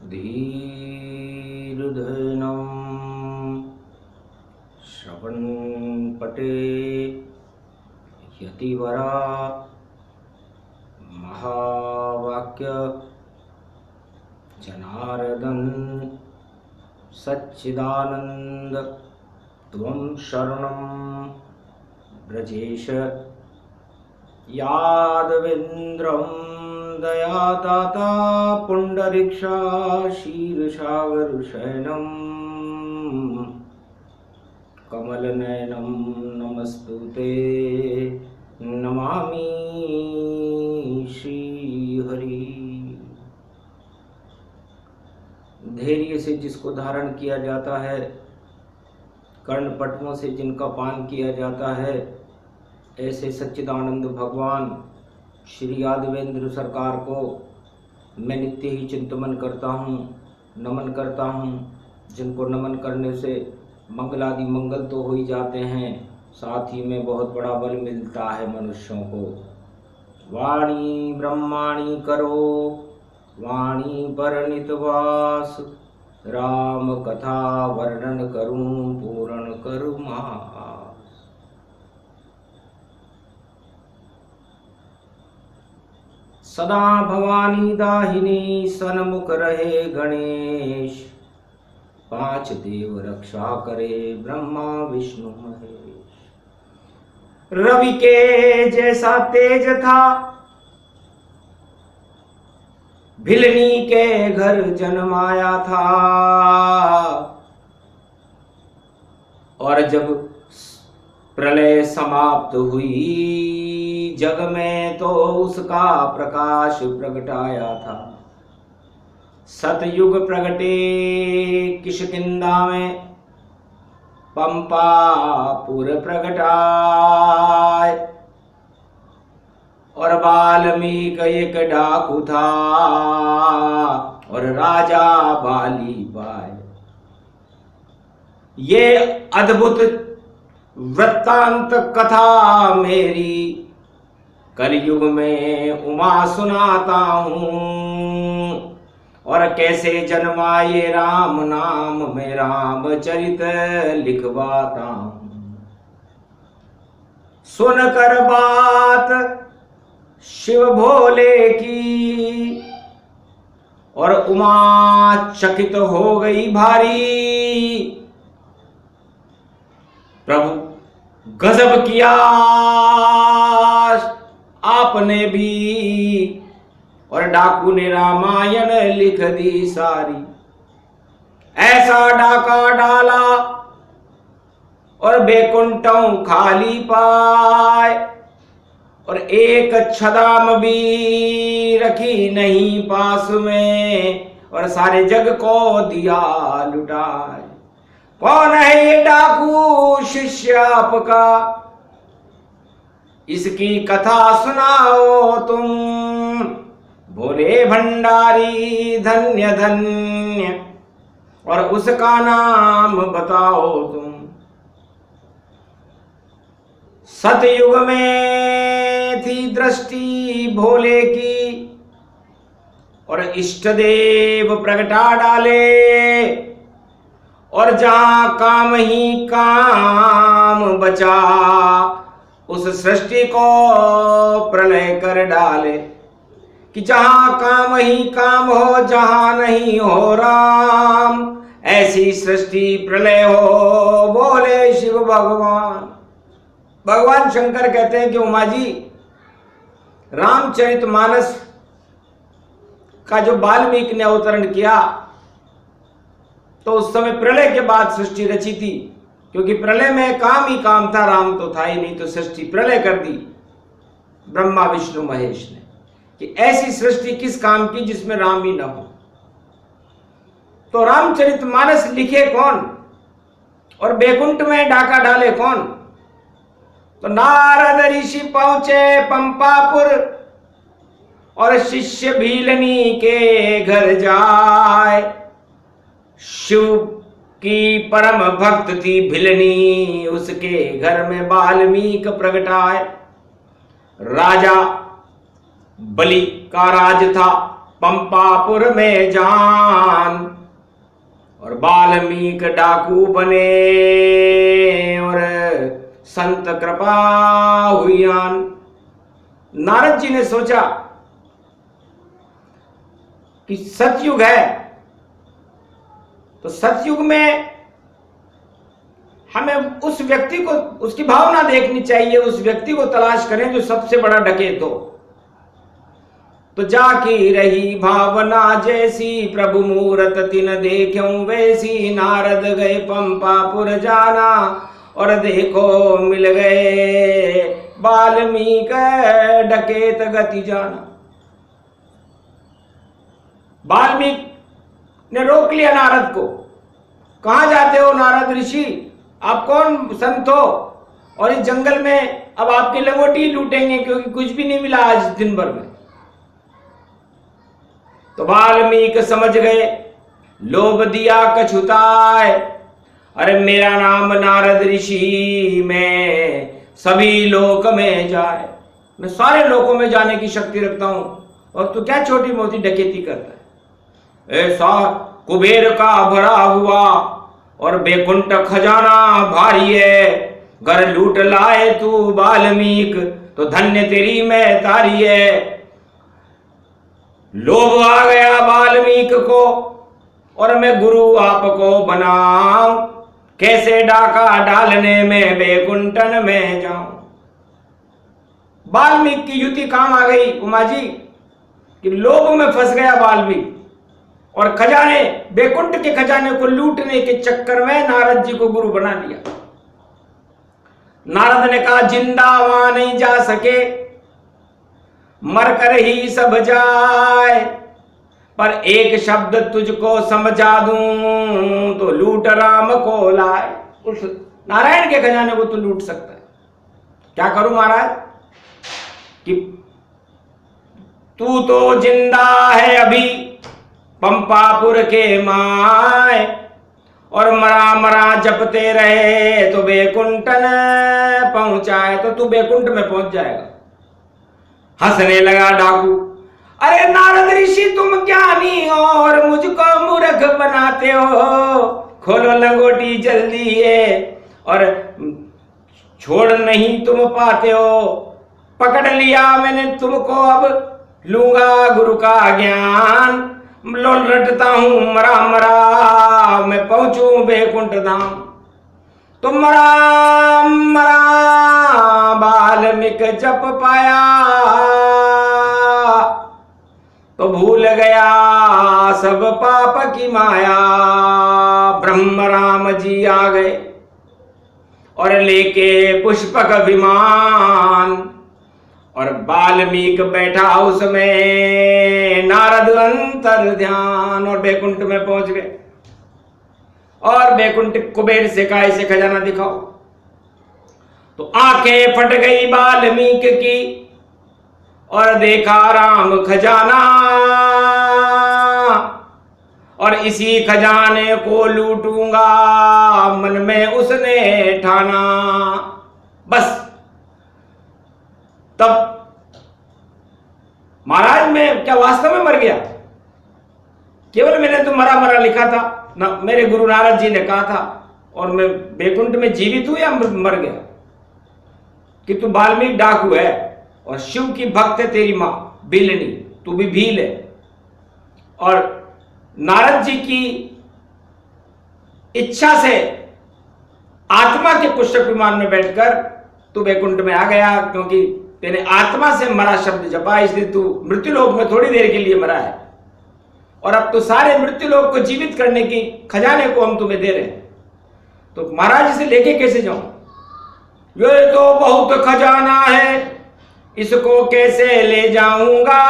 धीर्धनं श्रवणपटे यतिवरा महावाक्य जनार्दन सच्चिदानंद त्वं शरणं ब्रजेश यादवेन्द्रं दयादाता पुंडरीक्षा क्षीरसागर शयनं कमलनयनं नमस्तुते नमामि श्रीहरि। धैर्य से जिसको धारण किया जाता है, कर्णपटमों से जिनका पान किया जाता है, ऐसे सच्चिदानंद भगवान श्री यादवेंद्र सरकार को मैं नित्य ही चिंतन करता हूँ, नमन करता हूँ। जिनको नमन करने से मंगलादि मंगल तो हो ही जाते हैं, साथ ही में बहुत बड़ा बल मिलता है मनुष्यों को। वाणी ब्रह्माणी करो वाणी पर वास, राम कथा वर्णन करूं पूर्ण करु मास। सदा भवानी दाहिनी सन्मुख रहे गणेश, पांच देव रक्षा करे ब्रह्मा विष्णु महेश। रवि के जैसा तेज था, भिलनी के घर जन्माया था, और जब प्रलय समाप्त हुई जग में तो उसका प्रकाश प्रगटाया था। सतयुग प्रगटे किष्किंधा में, पंपापुर प्रगटाए, और वाल्मीकि एक डाकू था और राजा बाली पाए। ये अद्भुत वृत्तांत कथा मेरी कलयुग में उमा सुनाता हूँ, और कैसे जन्मा ये राम नाम में रामचरित लिखवाता हूँ। सुनकर बात शिव भोले की, और उमा चकित हो गई भारी। प्रभु गजब किया आपने भी, और डाकू ने रामायण लिख दी सारी। ऐसा डाका डाला और बैकुंठों खाली पाए, और एक छदाम भी रखी नहीं पास में, और सारे जग को दिया लुटाए। कौन है ये डाकू शिष्य आपका, इसकी कथा सुनाओ तुम। भोले भंडारी धन्य धन्य, और उसका नाम बताओ तुम। सतयुग में थी दृष्टि भोले की, और इष्ट देव प्रगटा डाले, और जहां काम ही काम बचा, उस सृष्टि को प्रलय कर डाले। कि जहां काम ही काम हो, जहां नहीं हो राम, ऐसी सृष्टि प्रलय हो बोले शिव भगवान। भगवान शंकर कहते हैं कि उमा जी, रामचरितमानस का जो वाल्मीकि ने अवतरण किया, तो उस समय प्रलय के बाद सृष्टि रची थी, क्योंकि प्रलय में काम ही काम था, राम तो था ही नहीं, तो सृष्टि प्रलय कर दी ब्रह्मा विष्णु महेश ने। कि ऐसी सृष्टि किस काम की जिसमें राम ही न हो। तो रामचरितमानस लिखे कौन, और बैकुंठ में डाका डाले कौन? तो नारद ऋषि पहुंचे पंपापुर, और शिष्य भीलनी के घर जाए। शिव की परम भक्त थी भिलनी, उसके घर में वाल्मीकि प्रगटाए। राजा बलि का राज था, पंपापुर में जान, और वाल्मीक डाकू बने और संत कृपा हुई आन। नारद जी ने सोचा कि सतयुग है, तो सतयुग में हमें उस व्यक्ति को, उसकी भावना देखनी चाहिए, उस व्यक्ति को तलाश करें जो सबसे बड़ा डकैत हो। तो जाकी रही भावना जैसी, प्रभु मूरत तिन देखूं वैसी, नारद गए पंपापुर जाना, और देखो मिल गए वाल्मीक डकैत गति जाना। वाल्मीकि ने रोक लिया नारद को। कहां जाते हो नारद ऋषि, आप कौन संत हो, और इस जंगल में अब आपकी लंगोटी लूटेंगे क्योंकि कुछ भी नहीं मिला आज दिन भर में। तो वाल्मीकि समझ गए, लोभ दिया कछुताय, अरे मेरा नाम नारद ऋषि, मैं सभी लोक में जाए, मैं सारे लोकों में जाने की शक्ति रखता हूं, और तू क्या छोटी मोटी डकैती करता है। ऐसा कुबेर का भरा हुआ और बैकुंठ खजाना भारी है, घर लूट लाए तू वाल्मीकि, तो धन्य तेरी मैं तारी है। लोभ आ गया वाल्मीकि को, और मैं गुरु आपको बनाऊं, कैसे डाका डालने में बैकुंठन में जाऊं। वाल्मीकि की युति काम आ गई उमा जी, कि लोभ में फंस गया वाल्मीकि, और खजाने, बैकुंठ के खजाने को लूटने के चक्कर में नारद जी को गुरु बना लिया। नारद ने कहा जिंदा वहां नहीं जा सके, मर कर ही सब जाए, पर एक शब्द तुझको समझा दूं, तो लूट राम को लाए। उस नारायण के खजाने को तू लूट सकता है। क्या करूं महाराज, कि तू तो जिंदा है अभी पंपापुर के माय, और मरा मरा जपते रहे तो बैकुंठन पहुंचाए, तो तू बैकुंठ में पहुंच जाएगा। हंसने लगा डाकू, अरे नारद ऋषि तुम ज्ञानी हो और मुझको मूर्ख बनाते हो, खोलो लंगोटी जल्दी है, और छोड़ नहीं तुम पाते हो, पकड़ लिया मैंने तुमको, अब लूंगा गुरु का ज्ञान, लोल रटता हूं मरा मरा, मैं पहुंचूं बैकुंठ धाम। तो मरा मरा वाल्मीकि जप पाया, तो भूल गया सब पाप की माया। ब्रह्म राम जी आ गए और लेके पुष्पक विमान, और वाल्मीकि बैठा उसमें, नारद अंतर ध्यान, और बैकुंठ में पहुंच गए। और बैकुंठ कुबेर से कहा इसे खजाना दिखाओ। तो आंखें फट गई वाल्मीकि की, और देखा राम खजाना, और इसी खजाने को लूटूंगा, मन में उसने ठाना। बस तब महाराज मैं क्या वास्तव में मर गया, केवल मैंने तो मरा मरा लिखा था ना, मेरे गुरु नारद जी ने कहा था, और मैं बैकुंठ में जीवित हूं या मर गया। कि तू वाल्मीकि डाकू है और शिव की भक्त है तेरी मां बिलनी, तू भी भील है, और नारद जी की इच्छा से आत्मा के पुष्पक विमान में बैठकर तू बैकुंठ में आ गया, क्योंकि तेने आत्मा से मरा शब्द जपा, इसलिए तू मृत्युलोक में थोड़ी देर के लिए मरा है, और अब तो सारे मृत्युलोक को जीवित करने की खजाने को हम तुम्हें दे रहे हैं। तो महाराज इसे लेके कैसे जाऊं, ये तो बहुत खजाना है, इसको कैसे ले जाऊंगा।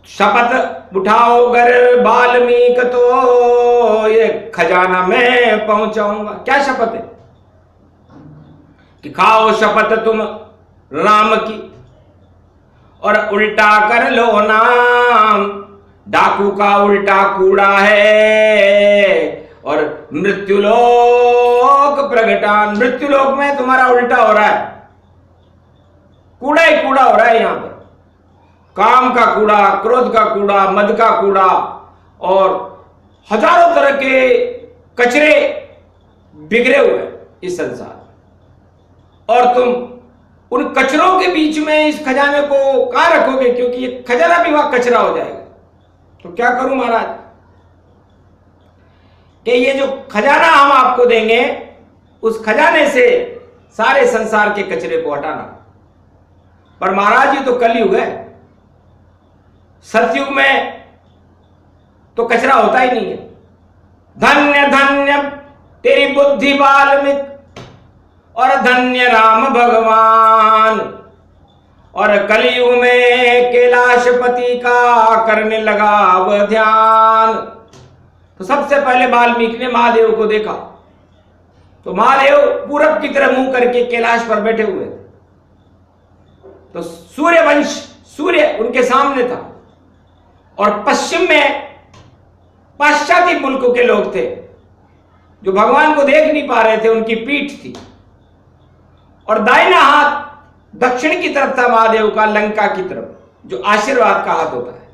शपथ उठाओ गर वाल्मीकि, तो ये खजाना मैं पहुंचाऊंगा। क्या शपथ है, कि खाओ शपथ तुम राम की, और उल्टा कर लो नाम, डाकू का उल्टा कूड़ा है, और मृत्युलोक प्रगटान, मृत्युलोक में तुम्हारा उल्टा हो रहा है, कूड़ा ही कूड़ा हो रहा है यहां पर। काम का कूड़ा, क्रोध का कूड़ा, मद का कूड़ा और हजारों तरह के कचरे बिखरे हुए हैं इस संसार। और तुम उन कचरों के बीच में इस खजाने को कहां रखोगे, क्योंकि ये खजाना भी वहां कचरा हो जाएगा। तो क्या करूं महाराज कि ये जो खजाना हम आपको देंगे, उस खजाने से सारे संसार के कचरे को हटाना। पर महाराज ये तो कलयुग है, सतयुग में तो कचरा होता ही नहीं है। धन्य धन्य तेरी बुद्धि वाल्मीकि और धन्य राम भगवान, और कलयुग में कैलाशपति का करने लगा वह ध्यान। तो सबसे पहले वाल्मीकि ने महादेव को देखा, तो महादेव पूरब की तरह मुंह करके कैलाश पर बैठे हुए थे। तो सूर्यवंश, सूर्य उनके सामने था, और पश्चिम में पाश्चात्य मुल्कों के लोग थे जो भगवान को देख नहीं पा रहे थे, उनकी पीठ थी। और दाहिना हाथ दक्षिण की तरफ था महादेव का, लंका की तरफ, जो आशीर्वाद का हाथ होता है।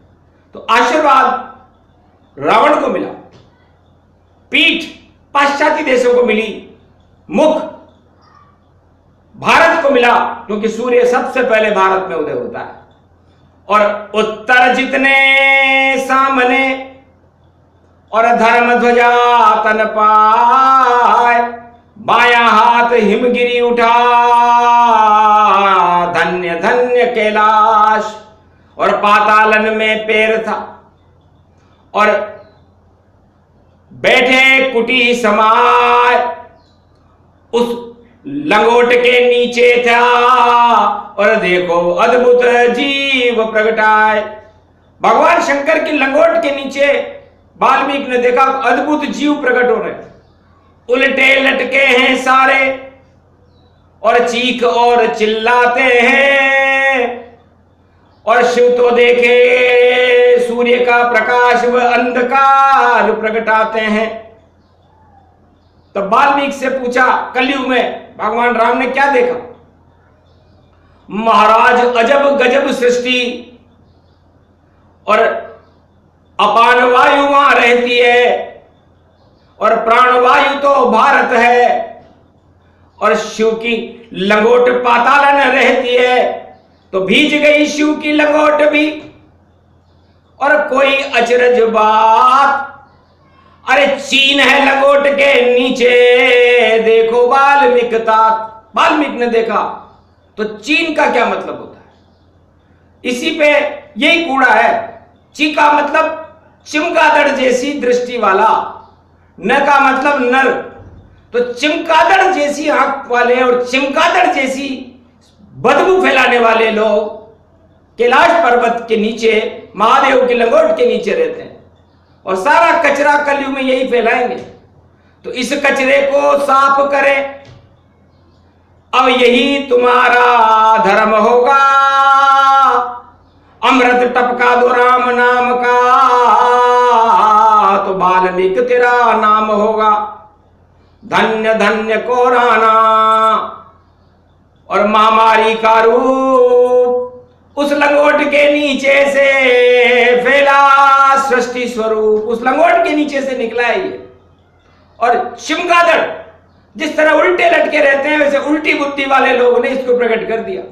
तो आशीर्वाद रावण को मिला, पीठ पाश्चात्य देशों को मिली, मुख भारत को मिला, क्योंकि सूर्य सबसे पहले भारत में उदय होता है। और उत्तर जितने सामने और धर्म ध्वजा तन पाए, बाया हाथ हिमगिरी उठा, धन्य धन्य कैलाश, और पातालन में पैर था, और बैठे कुटी समाय, उस लंगोट के नीचे था, और देखो अद्भुत जीव प्रगटाए। भगवान शंकर की लंगोट के नीचे वाल्मीकि ने देखा अद्भुत जीव प्रकट हो रहे, उल्टे लटके हैं सारे, और चीख और चिल्लाते हैं। और शिव तो देखे सूर्य का प्रकाश व अंधकार प्रगटाते हैं। तब वाल्मीकि से पूछा, कलयुग में भगवान राम ने क्या देखा? महाराज अजब गजब सृष्टि, और अपान वायु वहां रहती है, और प्राणवायु तो भारत है, और शिव की लंगोट पातालन रहती है, तो भीज गई शिव की लंगोट भी। और कोई अचरज बात, अरे चीन है लंगोट के नीचे, देखो वाल्मीकि तात। वाल्मीकि ने देखा, तो चीन का क्या मतलब होता है? इसी पे यही कूड़ा है। ची का मतलब चिमगादड़ जैसी दृष्टि वाला, न का मतलब नर। तो चिमगादड़ जैसी आंख वाले और चिमगादड़ जैसी बदबू फैलाने वाले लोग कैलाश पर्वत के नीचे, महादेव की लंगोट के नीचे रहते हैं, और सारा कचरा कलयुग में यही फैलाएंगे। तो इस कचरे को साफ करें, अब यही तुम्हारा धर्म होगा। अमृत टपका दो राम नाम का, तो वाल्मीकि तेरा नाम होगा। धन्य धन्य को राना, और महामारी का रूप उस लंगोट के नीचे से फैला, सृष्टि स्वरूप उस लंगोट के नीचे से निकला है ये। और चिमगादड़ जिस तरह उल्टे लटके रहते हैं, वैसे उल्टी बुद्धि वाले लोगों ने इसको प्रकट कर दिया।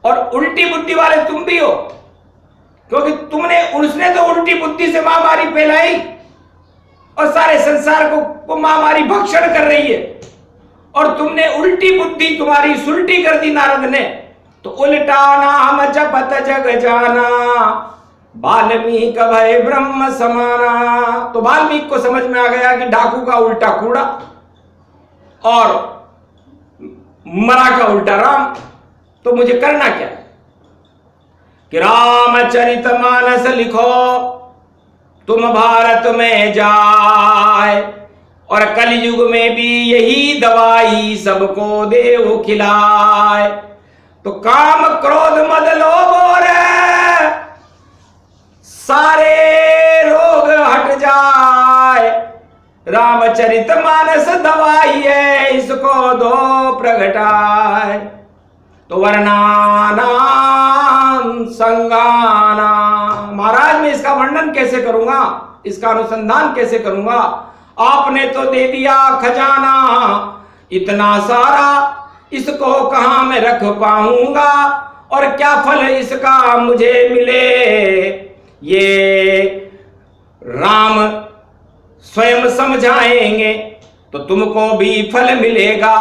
और उल्टी बुद्धि वाले तुम भी हो, क्योंकि उसने तो उल्टी बुद्धि से महामारी फैलाई, और सारे संसार को महामारी भक्षण कर रही है। और तुमने उल्टी बुद्धि तुम्हारी सुलटी कर दी नारद ने। तो उल्टा नाम जपत जग जाना, वाल्मीकि भय ब्रह्म समाना। तो वाल्मीकि को समझ में आ गया कि डाकू का उल्टा कूड़ा और मरा का उल्टा राम, तो मुझे करना क्या है कि रामचरितमानस लिखो, तुम भारत में जाए, और कलयुग में भी यही दवाई सबको देव खिलाए। तो काम क्रोध मद लोभ और सारे रोग हट जाए, रामचरितमानस दवाई है, इसको दो प्रगटाए। तो वर्णा नाम संगाना। महाराज मैं इसका वर्णन कैसे करूंगा, इसका अनुसंधान कैसे करूंगा? आपने तो दे दिया खजाना इतना सारा, इसको कहां मैं रख पाऊंगा और क्या फल इसका मुझे मिले। ये राम स्वयं समझाएंगे तो तुमको भी फल मिलेगा।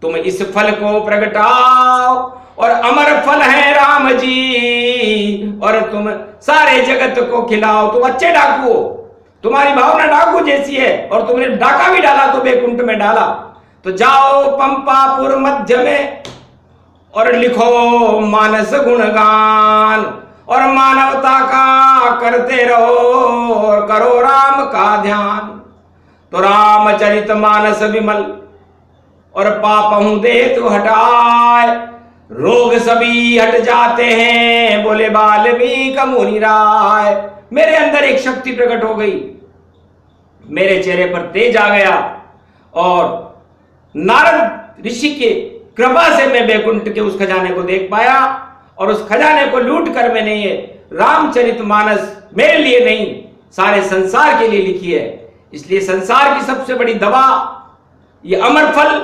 तुम इस फल को प्रगटाओ और अमर फल है राम जी, और तुम सारे जगत को खिलाओ। तुम अच्छे डाकू हो, तुम्हारी भावना डाकू जैसी है और तुमने डाका भी डाला तो बैकुंठ में डाला। तो जाओ पंपापुर मध्य में और लिखो मानस गुणगान और मानवता का करते रहो और करो राम का ध्यान। तो रामचरित मानस विमल और पापहु दे तो हटाए, रोग सभी हट जाते हैं बोले वाल्मीकि मुनि राय। मेरे अंदर एक शक्ति प्रकट हो गई, मेरे चेहरे पर तेज आ गया और नारद ऋषि के कृपा से मैं बैकुंठ के उस खजाने को देख पाया। और उस खजाने को लूट कर मैंने ये रामचरितमानस मेरे लिए नहीं सारे संसार के लिए लिखी है। इसलिए संसार की सबसे बड़ी दवा ये अमर फल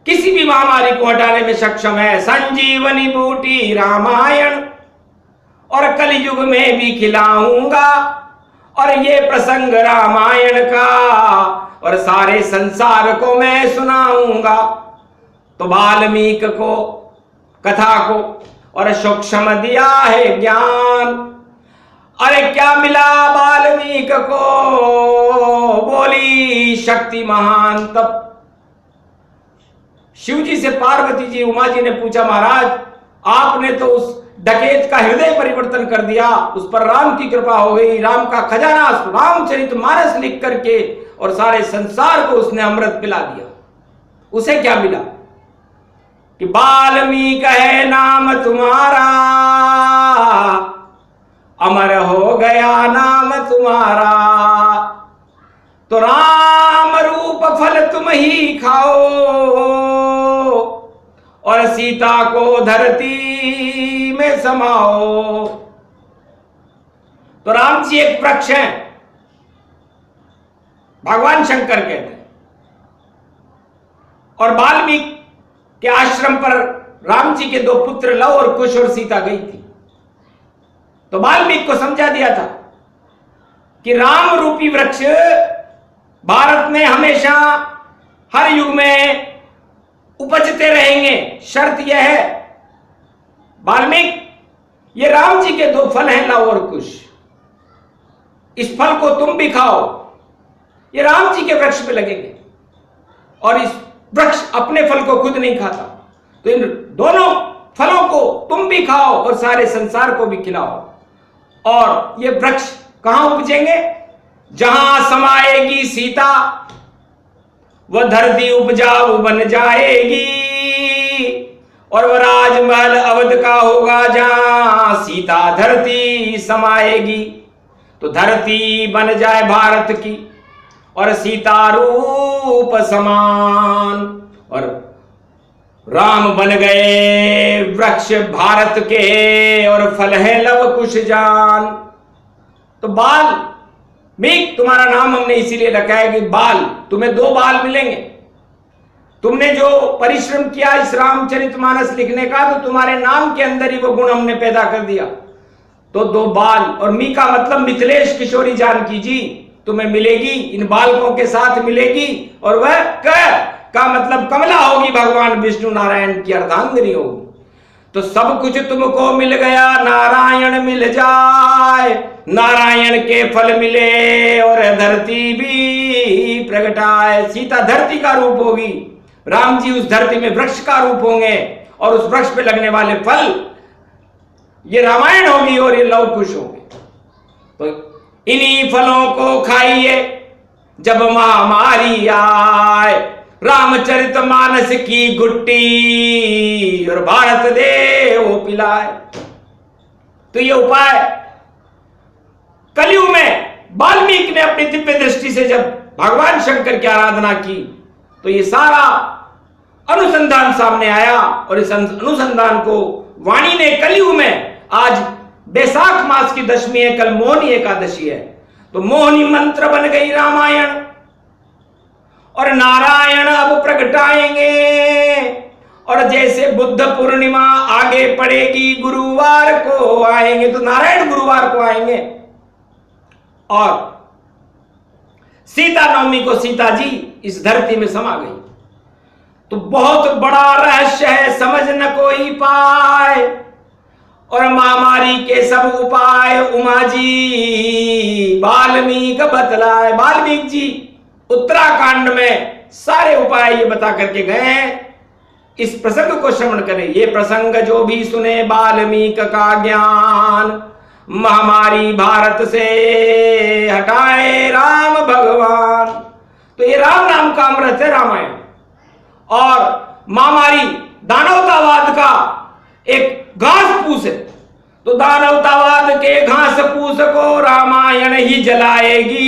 किसी भी महामारी को हटाने में सक्षम है। संजीवनी बूटी रामायण और कलयुग में भी खिलाऊंगा और ये प्रसंग रामायण का और सारे संसार को मैं सुनाऊंगा। तो वाल्मीकि को कथा को और सूक्ष्म दिया है ज्ञान। अरे क्या मिला वाल्मीकि को, बोली शक्ति महान। तब शिव जी से पार्वती जी उमा जी ने पूछा, महाराज आपने तो उस डकैत का हृदय परिवर्तन कर दिया, उस पर राम की कृपा हो गई, राम का खजाना रामचरितमानस लिख करके और सारे संसार को उसने अमृत पिला दिया। उसे क्या मिला कि वाल्मीकि है नाम तुम्हारा, अमर हो गया नाम तुम्हारा। तो राम रूप फल तुम ही खाओ और सीता को धरती में समाओ। तो राम जी एक वृक्ष है, भगवान शंकर कहते हैं। और वाल्मीकि के आश्रम पर राम जी के दो पुत्र लव और कुश और सीता गई थी। तो वाल्मीकि को समझा दिया था कि राम रूपी वृक्ष भारत में हमेशा हर युग में उपजते रहेंगे। शर्त यह है वाल्मीकि ये राम जी के दो फल हैं लव और कुश, इस फल को तुम भी खाओ, ये राम जी के वृक्ष पे लगेंगे और इस वृक्ष अपने फल को खुद नहीं खाता। तो इन दोनों फलों को तुम भी खाओ और सारे संसार को भी खिलाओ। और ये वृक्ष कहां उपजेंगे? जहां समाएगी सीता वह धरती उपजाऊ बन जाएगी और वह राजमहल अवध का होगा जहां सीता धरती समाएगी। तो धरती बन जाए भारत की और सीता रूप समान और राम बन गए वृक्ष भारत के और फल है लव कुश जान। तो बाल मीक तुम्हारा नाम हमने इसीलिए रखा है कि बाल, तुम्हें दो बाल मिलेंगे। तुमने जो परिश्रम किया इस रामचरितमानस लिखने का, तो तुम्हारे नाम के अंदर ही वो गुण हमने पैदा कर दिया। तो दो बाल, और मी का मतलब मिथिलेश किशोरी जानकी जी तुम्हें मिलेगी, इन बालकों के साथ मिलेगी। और वह का मतलब कमला होगी, भगवान विष्णु नारायण की अर्धांगिनी होगी। तो सब कुछ तुमको मिल गया, नारायण मिल जाए, नारायण के फल मिले और धरती भी प्रगटाए। सीता धरती का रूप होगी, राम जी उस धरती में वृक्ष का रूप होंगे और उस वृक्ष पे लगने वाले फल ये रामायण होगी और ये लव कुश होंगे। तो इन्हीं फलों को खाइए जब महामारी आए, रामचरितमानस की गुट्टी और भारत दे वो पिलाए। तो ये उपाय कलयुग में वाल्मीकि ने अपनी दिव्य दृष्टि से जब भगवान शंकर की आराधना की तो ये सारा अनुसंधान सामने आया और इस अनुसंधान को वाणी ने कलयुग में आज बैसाख मास की दशमी है, कल मोहनी एकादशी है, तो मोहनी मंत्र बन गई रामायण। और नारायण अब प्रगटाएंगे, और जैसे बुद्ध पूर्णिमा आगे पड़ेगी, गुरुवार को आएंगे, तो नारायण गुरुवार को आएंगे। और सीता नवमी को सीता जी इस धरती में समा गई। तो बहुत बड़ा रहस्य है, समझ न कोई पाए, और महामारी के सब उपाय उमा जी वाल्मीकि बतलाए। वाल्मीकि जी उत्तराखंड में सारे उपाय ये बता करके गए हैं। इस प्रसंग को श्रवण करें। ये प्रसंग जो भी सुने वाल्मीकि का ज्ञान, महामारी भारत से हटाए राम भगवान। तो ये राम नाम का अमृत है रामायण। और महामारी दानवतावाद का एक घास फूस है, तो दानवतावाद के घास फूस को रामायण ही जलाएगी।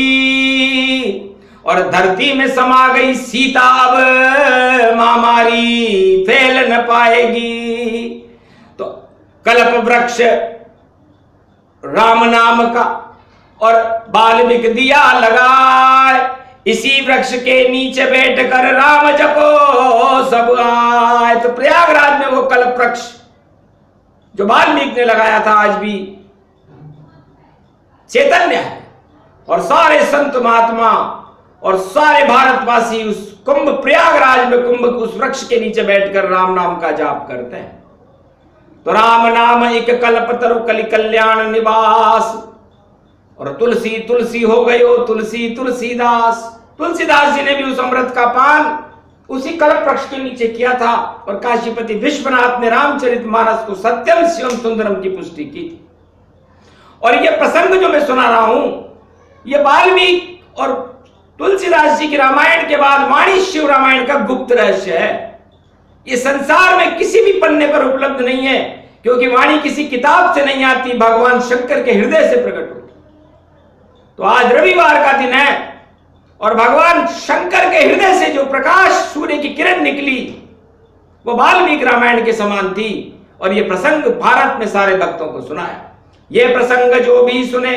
और धरती में समा गई सीता, अब महामारी फैल न पाएगी। तो कल्प वृक्ष राम नाम का, और वाल्मीकि दिया लगाए, इसी वृक्ष के नीचे बैठकर राम जपो सब आए। तो प्रयागराज में वो कल्प वृक्ष जो वाल्मीकि ने लगाया था आज भी चैतन्य है, और सारे संत महात्मा और सारे भारतवासी उस कुंभ प्रयागराज में कुंभ उस वृक्ष के नीचे बैठकर राम नाम का जाप करते हैं। तो राम नाम एक कल्प तरु कलि कल्याण निवास, और तुलसी तुलसी हो गयो तुलसी तुलसीदास। तुलसीदास जी ने भी उस अमृत का पान उसी कल्प वृक्ष के नीचे किया था, और काशीपति विश्वनाथ ने रामचरितमानस को सत्यम शिवम सुंदरम की पुष्टि की थी। और ये प्रसंग जो मैं सुना रहा हूं, ये वाल्मीकि और तुलसीदास जी की रामायण के बाद वाणी शिव रामायण का गुप्त रहस्य है। ये संसार में किसी भी पन्ने पर उपलब्ध नहीं है, क्योंकि वाणी किसी किताब से नहीं आती, भगवान शंकर के हृदय से प्रकट होती। तो आज रविवार का दिन है, और भगवान शंकर के हृदय से जो प्रकाश सूर्य की किरण निकली वो वाल्मीकि रामायण के समान थी। और ये प्रसंग भारत में सारे भक्तों को सुनाया। ये प्रसंग जो भी सुने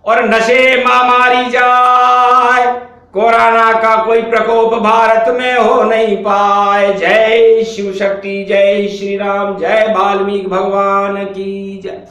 और नशे महामारी जाए, कोरोना का कोई प्रकोप भारत में हो नहीं पाए। जय शिव शक्ति, जय श्री राम, जय वाल्मीकि भगवान की जय।